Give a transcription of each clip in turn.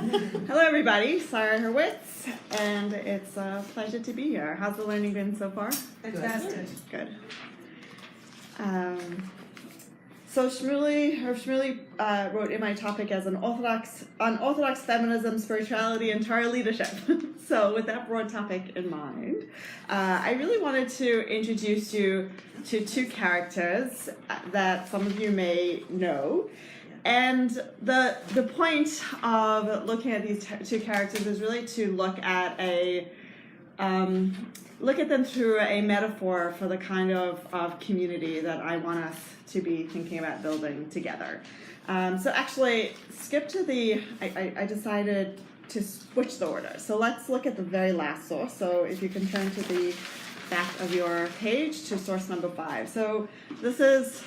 Hello, everybody. Sara Hurwitz, and it's a pleasure to be here. How's the learning been so far? Fantastic. Good. So Shmuley wrote in my topic as Orthodox Feminism, Spirituality, and Torah Leadership. So with that broad topic in mind, I really wanted to introduce you to two characters that some of you may know. And the point of looking at these two characters is really to look at them through a metaphor for the kind of community that I want us to be thinking about building together. So actually, skip to I decided to switch the order. So let's look at the very last source. So if you can turn to the back of your page to source number 5. So this is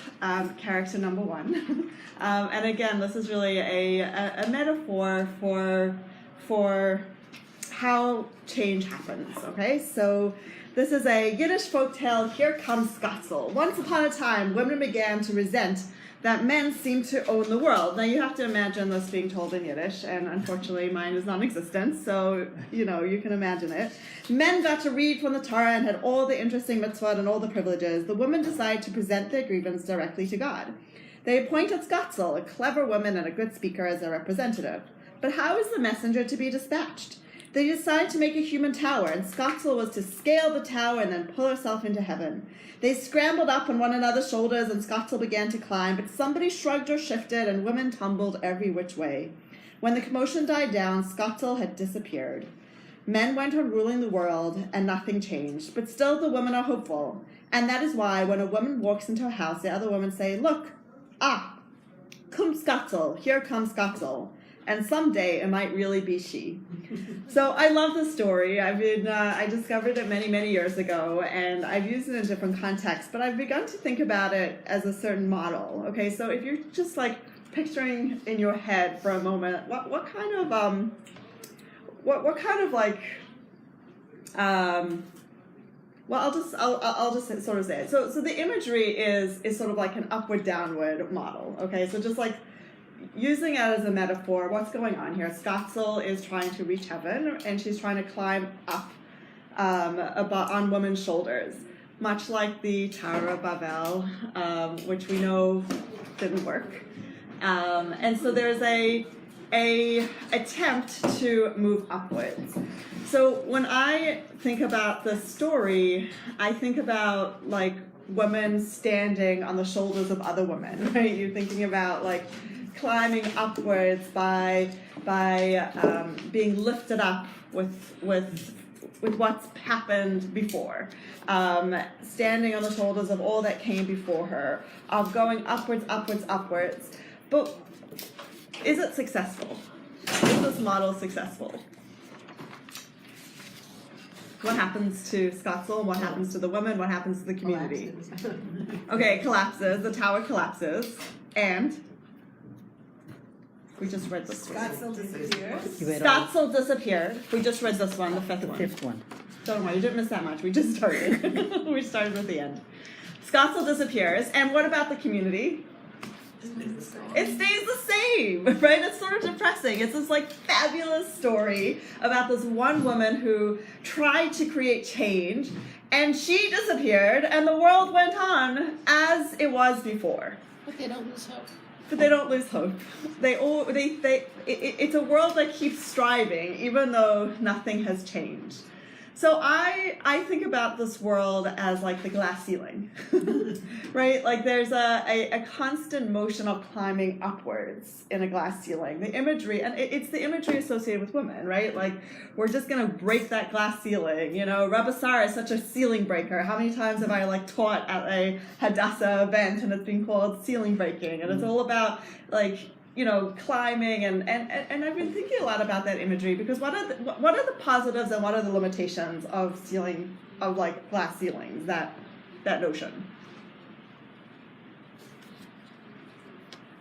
character number 1. And again, this is really a metaphor for how change happens, okay? So this is a Yiddish folktale, Here Comes Scotzel. Once upon a time, women began to resent that men seemed to own the world. Now you have to imagine this being told in Yiddish, and unfortunately mine is non-existent, so you can imagine it. Men got to read from the Torah and had all the interesting mitzvot and all the privileges. The women decided to present their grievance directly to God. They appointed Scotzel, a clever woman and a good speaker, as their representative. But how is the messenger to be dispatched? They decided to make a human tower, and Scotzel was to scale the tower and then pull herself into heaven. They scrambled up on one another's shoulders, and Scotzel began to climb, but somebody shrugged or shifted, and women tumbled every which way. When the commotion died down, Scotzel had disappeared. Men went on ruling the world, and nothing changed, but still the women are hopeful. And that is why when a woman walks into a house, the other women say, "Look, come Scotzel, here comes Scotzel." And someday it might really be she. So I love this story. I discovered it many, many years ago, and I've used it in different contexts, but I've begun to think about it as a certain model. Okay, so if you're just like picturing in your head for a moment, what kind of well, I'll just sort of say it. So the imagery is sort of like an upward downward model. Okay, so just like using it as a metaphor, what's going on here? Scotzel is trying to reach heaven, and she's trying to climb up on women's shoulders, much like the Tower of Babel, which we know didn't work. And so there's a attempt to move upwards. So when I think about the story, I think about like women standing on the shoulders of other women, right? You're thinking about like climbing upwards by being lifted up with what's happened before, standing on the shoulders of all that came before her, of going upwards. But is it successful? Is this model successful? What happens to Scotzel? What happens to the woman? What happens to the community? Okay, it collapses. The tower collapses, and we just read this one. Scotzel disappears. Scotzel disappeared. We just read this one, the fifth one. Don't worry, you didn't miss that much. We just started. We started with the end. Scotzel disappears, and what about the community? It stays the same, right? It's sort of depressing. It's this like fabulous story about this one woman who tried to create change, and she disappeared, and the world went on as it was before. But they don't lose hope. But they don't lose hope. It's a world that keeps striving, even though nothing has changed. So I think about this world as like the glass ceiling, right? Like there's a constant motion of climbing upwards in a glass ceiling. The imagery, and it's the imagery associated with women, right? Like we're just gonna break that glass ceiling. Rabba Sara is such a ceiling breaker. How many times have I like taught at a Hadassah event and it's been called ceiling breaking, and it's all about like climbing, and I've been thinking a lot about that imagery, because what are the positives and what are the limitations of like glass ceilings, that notion?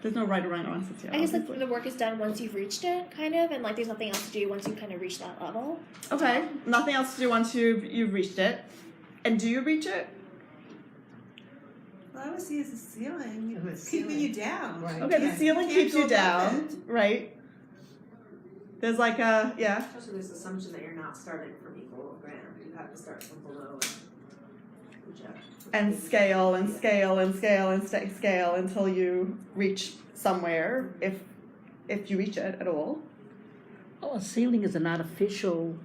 There's no right or wrong answers here. I guess like the work is done once you've reached it, kind of, and like there's nothing else to do once you kind of reach that level. Okay, nothing else to do once you've reached it. And do you reach it? Well, I would see as a ceiling, keeping you down. Right. Okay, the ceiling keeps you down, right? There's like a, yeah. Especially this assumption that you're not starting from equal ground. You have to start from below and project. And scale and scale and scale and scale until you reach somewhere, if you reach it at all. Oh, a ceiling is an artificial.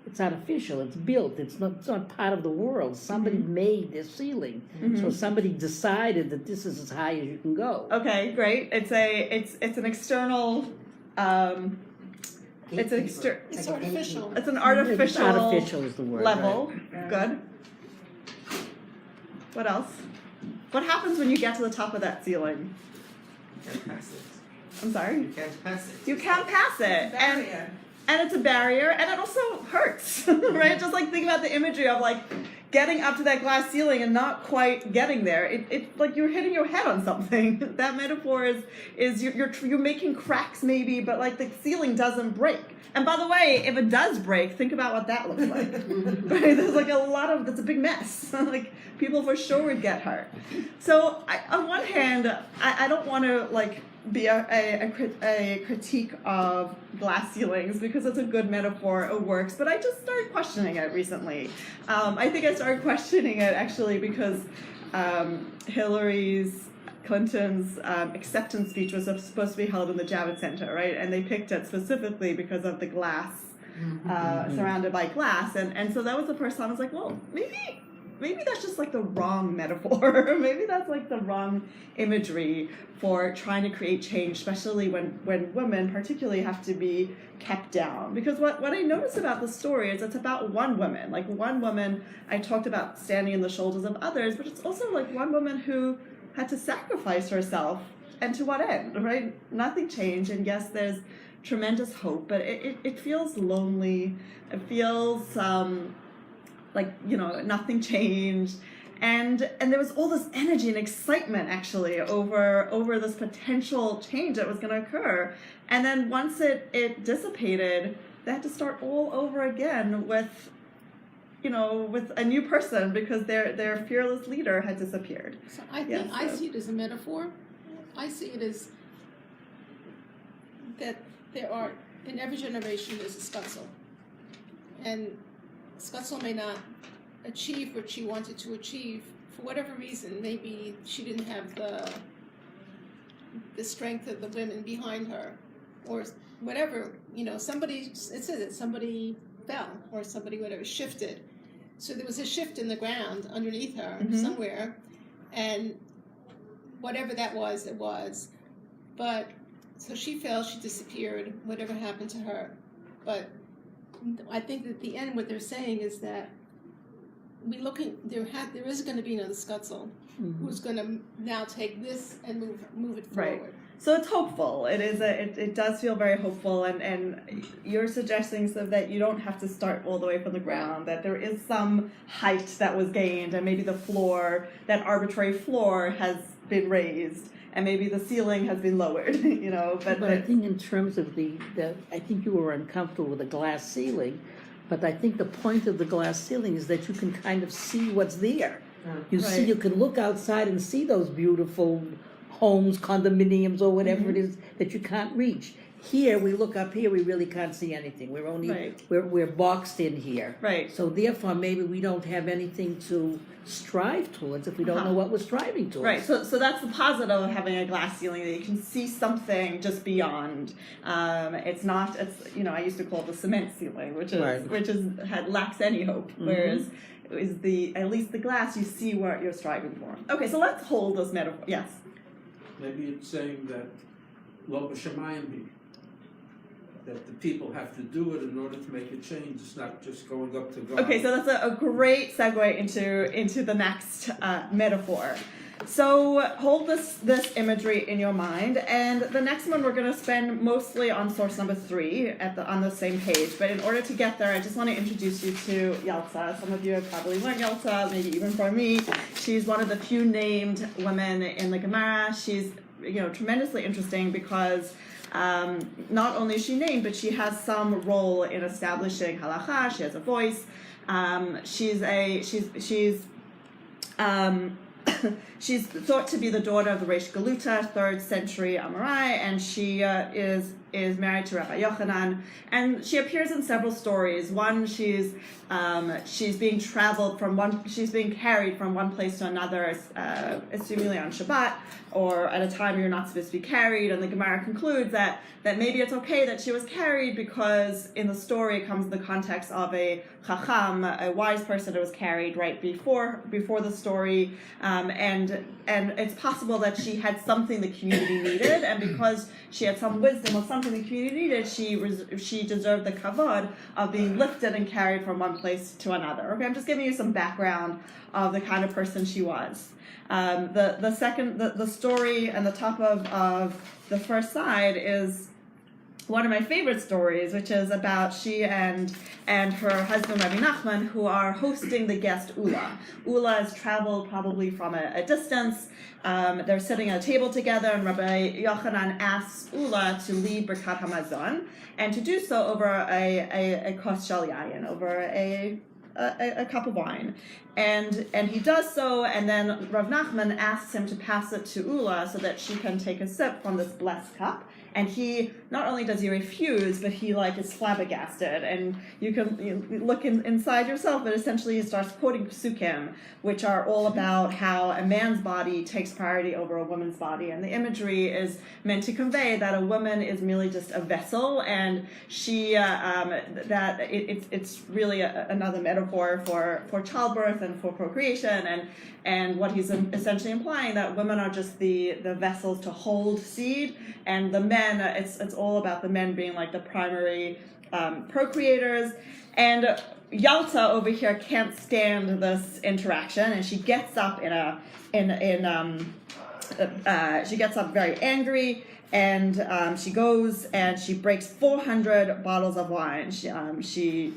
It's artificial. It's built. It's not part of the world. Somebody made this ceiling, so somebody decided that this is as high as you can go. Okay, great. It's an external. It's an It's artificial. It's an artificial. Artificial is the word. Level. Right. Good. What else? What happens when you get to the top of that ceiling? You can't pass it. I'm sorry. You can't pass it. You can't pass it, Barrier. and it's a barrier, and it also hurts, right? Just like think about the imagery of like getting up to that glass ceiling and not quite getting there. It like you're hitting your head on something. That metaphor is you're making cracks maybe, but like the ceiling doesn't break. And by the way, if it does break, think about what that looks like. Right? There's like that's a big mess. Like people for sure would get hurt. So on one hand, I don't want to like be a critique of glass ceilings because it's a good metaphor, it works, but I just started questioning it recently. I think I started questioning it actually because Clinton's acceptance speech was supposed to be held in the Javits Center, right? And they picked it specifically because of the glass, surrounded by glass, and so that was the first time I was like, well, maybe that's just like the wrong metaphor. Maybe that's like the wrong imagery for trying to create change, especially when women particularly have to be kept down. Because what I noticed about the story is it's about one woman. Like one woman, I talked about standing on the shoulders of others, but it's also like one woman who had to sacrifice herself, and to what end, right? Nothing changed, and yes, there's tremendous hope, but it feels lonely. It feels like, you know, nothing changed, and there was all this energy and excitement actually over this potential change that was going to occur, and then once it dissipated, they had to start all over again with a new person because their fearless leader had disappeared. So I think I see it as a metaphor. I see it as that there are, in every generation there's a Scutzel, and Scutzel may not achieve what she wanted to achieve for whatever reason. Maybe she didn't have the strength of the women behind her, or whatever. Somebody somebody fell, or somebody whatever shifted. So there was a shift in the ground underneath her somewhere, and whatever that was, it was. But so she fell, she disappeared. Whatever happened to her, but I think at the end, what they're saying is that there is going to be another Scutzel who's going to now take this and move it forward. Right. So it's hopeful. It does feel very hopeful, and you're suggesting so that you don't have to start all the way from the ground. That there is some height that was gained, and maybe that arbitrary floor has been raised, and maybe the ceiling has been lowered. But I think in terms of I think you were uncomfortable with the glass ceiling, but I think the point of the glass ceiling is that you can kind of see what's there. You can look outside and see those beautiful homes, condominiums, or whatever it is that you can't reach. Here, we look up here, we really can't see anything. We're only we're boxed in here. Right. So therefore, maybe we don't have anything to strive towards if we don't know what we're striving towards. Right. So that's the positive of having a glass ceiling, that you can see something just beyond. It's I used to call it the cement ceiling, which lacks any hope. Whereas at least the glass, you see what you're striving for. Okay, so let's hold this metaphor. Yes. Maybe it's saying that lo b'shamayim hi, that the people have to do it in order to make a change. It's not just going up to God. Okay, so that's a great segue into the next metaphor. So hold this imagery in your mind, and the next one we're going to spend mostly on source number 3 on the same page. But in order to get there, I just want to introduce you to Yeltsa. Some of you have probably learned Yeltsa, maybe even for me. She's one of the few named women in the Gemara. She's tremendously interesting because not only is she named, but she has some role in establishing halacha. She has a voice. She's thought to be the daughter of the Reish Galuta, 3rd century Amorai, and she is is married to Rabbi Yochanan, and she appears in several stories. One, she's being carried from one place to another, assumingly on Shabbat, or at a time you're not supposed to be carried, and the Gemara concludes that maybe it's okay that she was carried because in the story it comes in the context of a chacham, a wise person that was carried right before the story, and it's possible that she had something the community needed, and because she had some wisdom or something the community needed, she deserved the kavod of being lifted and carried from one place to another. Okay, I'm just giving you some background of the kind of person she was. The story and the top of the first side is one of my favorite stories, which is about she and her husband Rabbi Nachman, who are hosting the guest Ula. Ula has traveled probably from a distance. They're sitting at a table together, and Rabbi Yochanan asks Ula to lead Birkat Hamazon, and to do so over a kos shel yayin, over a cup of wine. And he does so, and then Rav Nachman asks him to pass it to Ula so that she can take a sip from this blessed cup. And he, not only does he refuse, but he is flabbergasted. And you can look inside yourself, but essentially he starts quoting psukim, which are all about how a man's body takes priority over a woman's body. And the imagery is meant to convey that a woman is merely just a vessel, and it's really another metaphor for childbirth and for procreation. And what he's essentially implying, that women are just the vessels to hold seed, and the men, it's all about the men being the primary procreators. And Yalta over here can't stand this interaction, and she gets up she gets up very angry, and she goes and she breaks 400 bottles of wine. She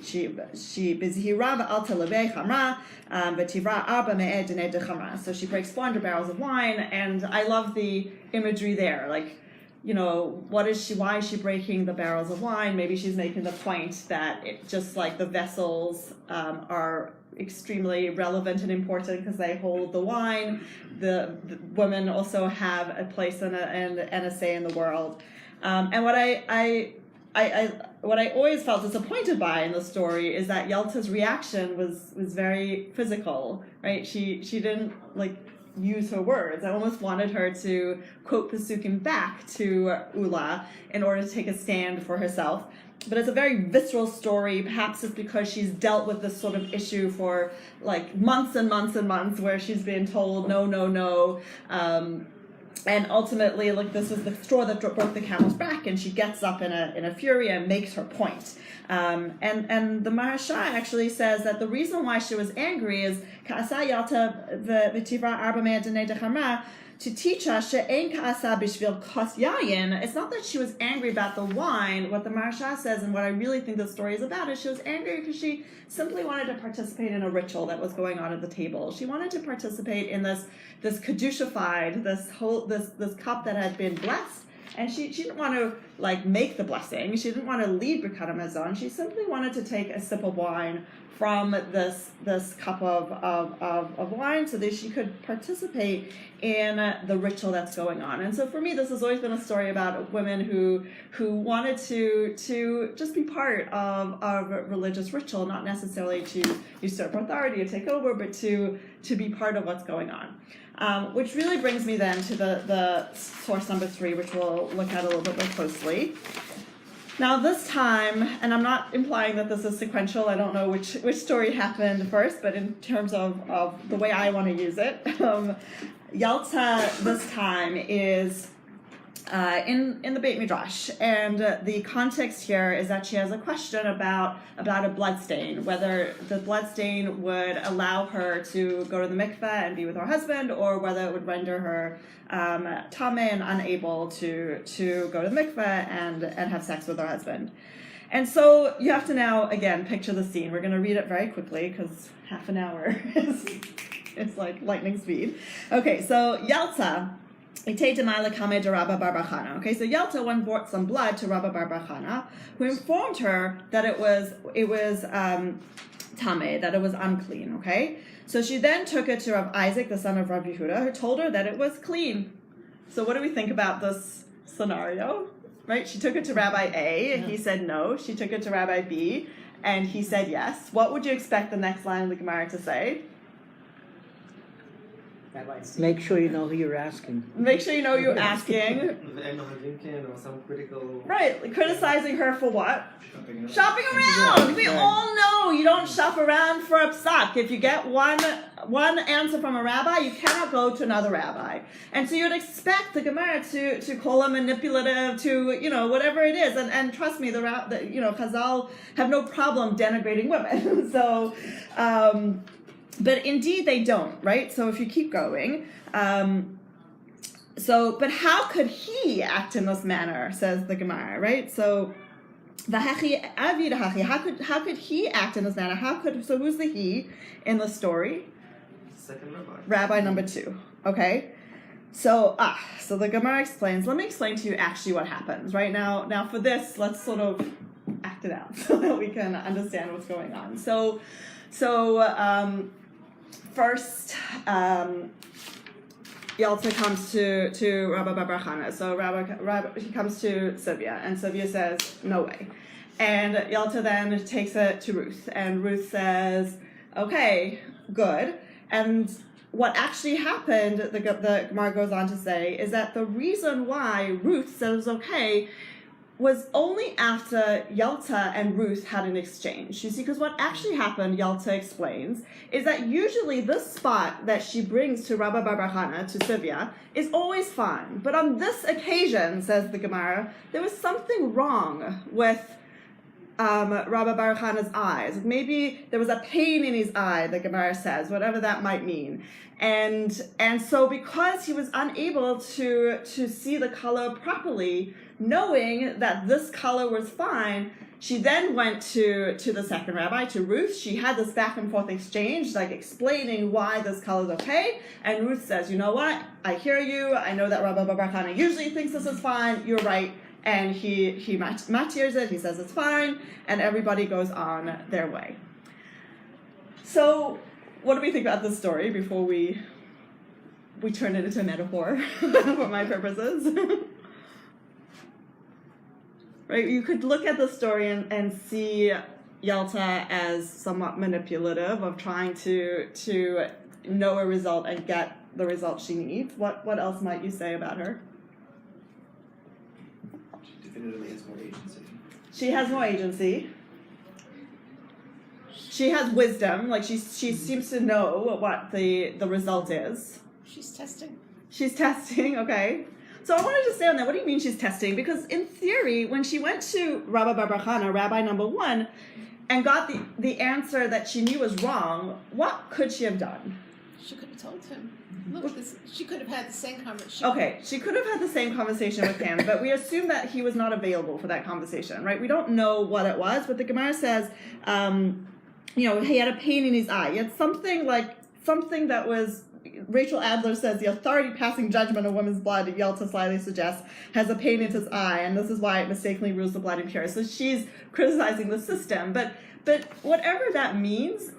bizhira v'alta levei chamra v'tivra arba me'ed dinei de chamra. So she breaks 400 barrels of wine, and I love the imagery there. Why is she breaking the barrels of wine? Maybe she's making the point that just like the vessels are extremely relevant and important because they hold the wine, the women also have a place and a say in the world. And what I always felt disappointed by in the story is that Yalta's reaction was very physical, right? She didn't use her words. I almost wanted her to quote Pesukim back to Ula in order to take a stand for herself. But it's a very visceral story. Perhaps it's because she's dealt with this sort of issue for months and months and months, where she's been told no, no, no. And ultimately, this was the straw that broke the camel's back, and she gets up in a fury and makes her point. And the Maharsha actually says that the reason why she was angry is Ka'asa Yalta v'tivra arba me'ed dinei de chamra, to teach us she'ein ka'asa b'shvil kos yayin. It's not that she was angry about the wine. What the Maharsha says, and what I really think the story is about, is she was angry because she simply wanted to participate in a ritual that was going on at the table. She wanted to participate in this kedushified, this cup that had been blessed. And she didn't want to make the blessing. She didn't want to lead Birkat Hamazon. She simply wanted to take a sip of wine from this cup of wine so that she could participate in the ritual that's going on. And so for me, this has always been a story about women who wanted to just be part of a religious ritual, not necessarily to usurp authority or take over, but to be part of what's going on. Which really brings me then to the source number 3, which we'll look at a little bit more closely. Now this time, and I'm not implying that this is sequential, I don't know which story happened first, but in terms of the way I want to use it, Yalta this time is in the Beit Midrash, and the context here is that she has a question about a bloodstain, whether the bloodstain would allow her to go to the mikveh and be with her husband, or whether it would render her tameh and unable to go to the mikveh and have sex with her husband. And so you have to now again picture the scene. We're going to read it very quickly because half an hour it's like lightning speed. Okay, so Yalta. Okay, so Yalta went brought some blood to Rabba bar bar Chana, who informed her that it was tameh, that it was unclean. Okay, so she then took it to Rav Isaac, the son of Rav Yehuda, who told her that it was clean. So what do we think about this scenario? right? She took it to Rabbi A, and he said no. She took it to Rabbi B, and he said yes. What would you expect the next line of the Gemara to say? Make sure you know who you're asking. Make sure you know you're asking. or some critical. Right, criticizing her for what? Shopping around. We all know you don't shop around for a psak. If you get one answer from a rabbi, you cannot go to another rabbi. And so you'd expect the Gemara to call him manipulative, to whatever it is. And trust me, the Chazal have no problem denigrating women. So. But indeed they don't, right? So if you keep going, but how could he act in this manner, says the Gemara, right? So how could he act in this manner? So who's the he in the story? Second rabbi. Rabbi number 2, okay? So the Gemara explains, let me explain to you actually what happens, right? Now for this, let's sort of act it out so that we can understand what's going on. So first, Yalta comes to Rabba Bar Chana. So he comes to Sylvia, and Sylvia says, no way. And Yalta then takes it to Ruth, and Ruth says, okay, good. And what actually happened, the Gemara goes on to say, is that the reason why Ruth says okay was only after Yalta and Ruth had an exchange. You see, because what actually happened, Yalta explains, is that usually this spot that she brings to Rabba Bar Chana, to Sylvia, is always fine. But on this occasion, says the Gemara, there was something wrong with Rabba Bar Chana's eyes. Maybe there was a pain in his eye, the Gemara says, whatever that might mean. And so because he was unable to see the color properly, knowing that this color was fine, she then went to the second rabbi, to Ruth. She had this back and forth exchange, like explaining why this color is okay. And Ruth says, you know what? I hear you. I know that Rabba Bar Chana usually thinks this is fine. You're right. And he matirs it. He says it's fine. And everybody goes on their way. So what do we think about this story before we turn it into a metaphor for my purposes? Right, you could look at the story and see Yalta as somewhat manipulative of trying to know a result and get the result she needs. What else might you say about her? She definitely has more agency. She has more agency. She has wisdom. Like she seems to know what the result is. She's testing. She's testing. Okay. So I wanted to stay on that. What do you mean she's testing? Because in theory, when she went to Rabba Bar Chana, Rabbi number 1, and got the answer that she knew was wrong, what could she have done? She could have told him. Look, she could have had the same conversation. Okay, she could have had the same conversation with him, but we assume that he was not available for that conversation, right? We don't know what it was, but the Gemara says, he had a pain in his eye. He had something that was, Rachel Adler says, the authority passing judgment of women's blood, Yalta slyly suggests, has a pain in his eye, and this is why it mistakenly rules the blood impure. So she's criticizing the system, but whatever that means,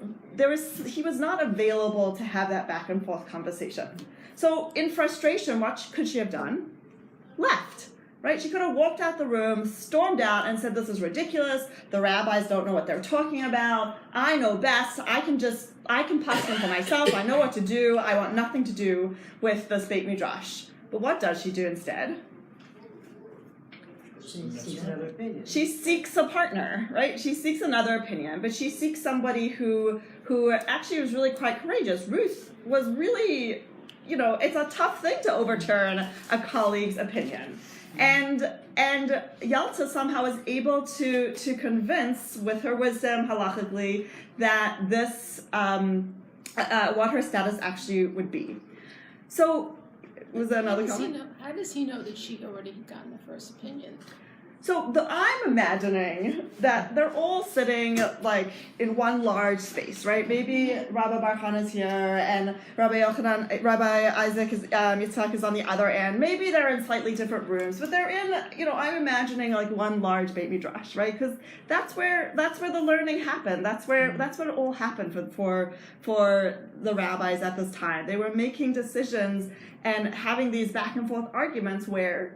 he was not available to have that back and forth conversation. So in frustration, what could she have done? Left. Right? She could have walked out the room, stormed out, and said, this is ridiculous. The rabbis don't know what they're talking about. I know best. I can paskin for myself. I know what to do. I want nothing to do with this Beit Midrash. But what does she do instead? She seeks another opinion. She seeks a partner, right? She seeks another opinion, but she seeks somebody who actually was really quite courageous. Ruth was really, it's a tough thing to overturn a colleague's opinion. And Yalta somehow is able to convince, with her wisdom halachically, that this, what her status actually would be. So, was there another comment? How does he know that she already had gotten the first opinion? So I'm imagining that they're all sitting in one large space, right? Maybe Rabba Bar Chana's here, and Rabbi Isaac Yitzhak is on the other end. Maybe they're in slightly different rooms, but they're in. I'm imagining one large Beit Midrash, right? Because that's where the learning happened. That's where it all happened for the rabbis at this time. They were making decisions and having these back and forth arguments where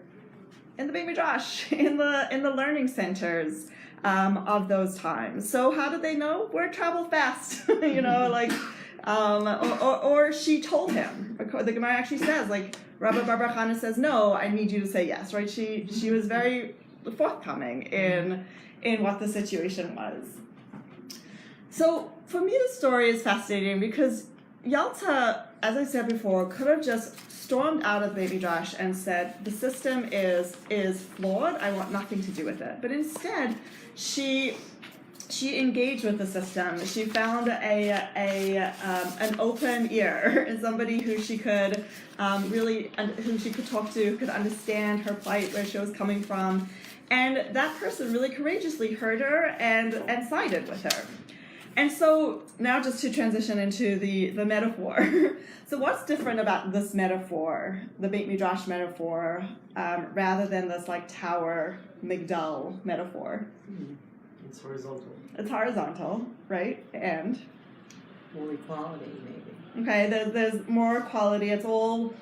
the Beit Midrash, in the learning centers of those times. So how did they know? Word traveled fast, or she told him. The Gemara actually says, Rabba Bar Chana says, no, I need you to say yes, right? She was very forthcoming in what the situation was. So for me, the story is fascinating because Yalta, as I said before, could have just stormed out of the Beit Midrash and said, the system is flawed, I want nothing to do with it. But instead, she engaged with the system. She found an open ear, and somebody who she could who she could talk to, who could understand her plight, where she was coming from. And that person really courageously heard her and sided with her. And so now just to transition into the metaphor. So what's different about this metaphor, the Beit Midrash metaphor, rather than this tower, migdal metaphor? It's horizontal. It's horizontal, right? And More equality, maybe. okay, there's more equality. It's all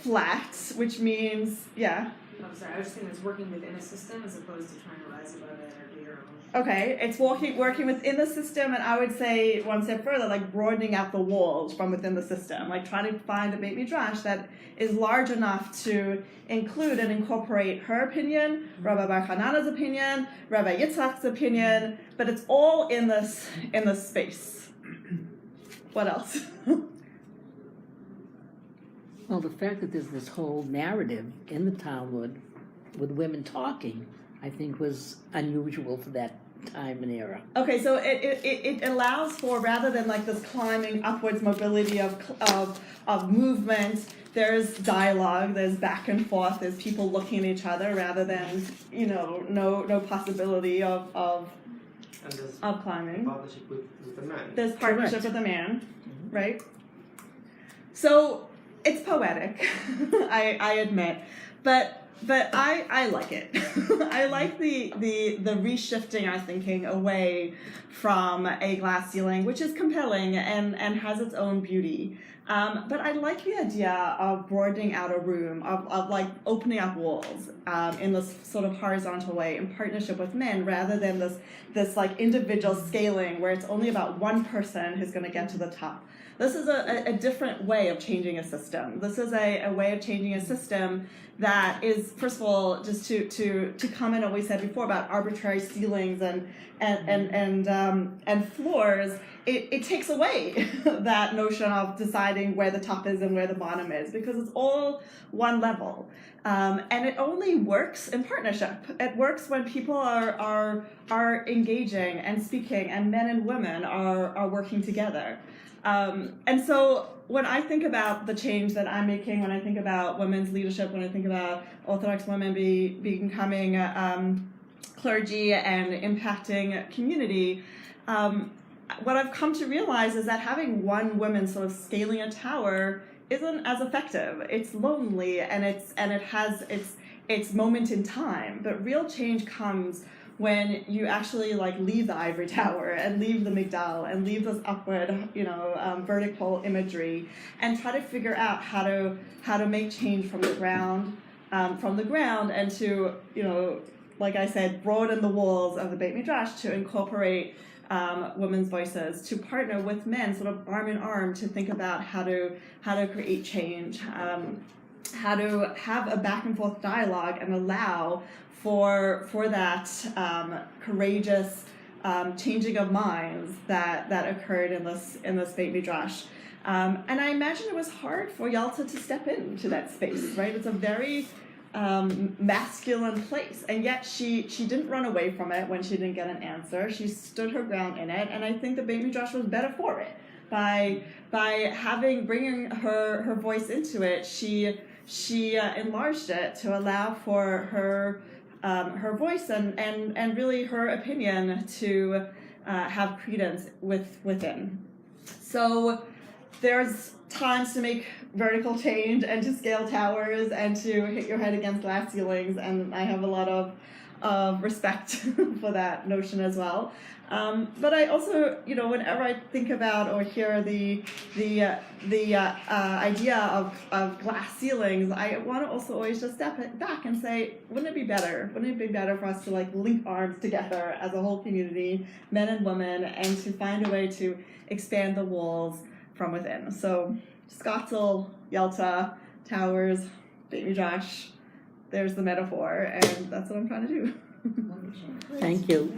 flat, which means I'm sorry, I was just thinking it's working within a system as opposed to trying to rise above it or do your own. okay. It's working within the system, and I would say one step further, broadening out the walls from within the system, trying to find a Beit Midrash that is large enough to include and incorporate her opinion, Rabbi Bar Chanana's opinion, Rabbi Yitzchak's opinion, but it's all in this space. What else? Well, the fact that there's this whole narrative in the Talmud with women talking, I think was unusual for that time and era. Okay, so it allows for, rather than this climbing upwards mobility of movement, there's dialogue, there's back and forth, there's people looking at each other rather than no possibility of And there's climbing. partnership with the man. There's partnership with a man, right? So it's poetic, I admit, but I like it. I like the reshifting our thinking away from a glass ceiling, which is compelling and has its own beauty. But I like the idea of broadening out a room, of opening up walls in this sort of horizontal way in partnership with men, rather than this individual scaling where it's only about one person who's going to get to the top. This is a different way of changing a system. This is a way of changing a system that is, first of all, just to comment on what we said before about arbitrary ceilings and floors. It takes away that notion of deciding where the top is and where the bottom is, because it's all one level. And it only works in partnership. It works when people are engaging and speaking, and men and women are working together. And so when I think about the change that I'm making, when I think about women's leadership, when I think about Orthodox women becoming clergy and impacting community, what I've come to realize is that having one woman sort of scaling a tower isn't as effective. It's lonely and it has its moment in time. But real change comes when you actually leave the ivory tower and leave the migdal and leave this upward, vertical imagery, and try to figure out how to make change from the ground, and to, like I said, broaden the walls of the Beit Midrash to incorporate women's voices, to partner with men, sort of arm in arm, to think about how to create change, how to have a back and forth dialogue and allow for that courageous changing of minds that occurred in this Beit Midrash. And I imagine it was hard for Yalta to step into that space, right? It's a very masculine place, and yet she didn't run away from it when she didn't get an answer. She stood her ground in it, and I think the Beit Midrash was better for it. By bringing her voice into it, she enlarged it to allow for her voice and really her opinion to have credence within. So there's times to make vertical change and to scale towers and to hit your head against glass ceilings, and I have a lot of of respect for that notion as well. But I also, whenever I think about or hear the idea of glass ceilings, I want to also always just step back and say, wouldn't it be better? Wouldn't it be better for us to link arms together as a whole community, men and women, and to find a way to expand the walls from within? So Scottsdale, Yalta, Towers, Baby Josh, there's the metaphor, and that's what I'm trying to do. Thank you.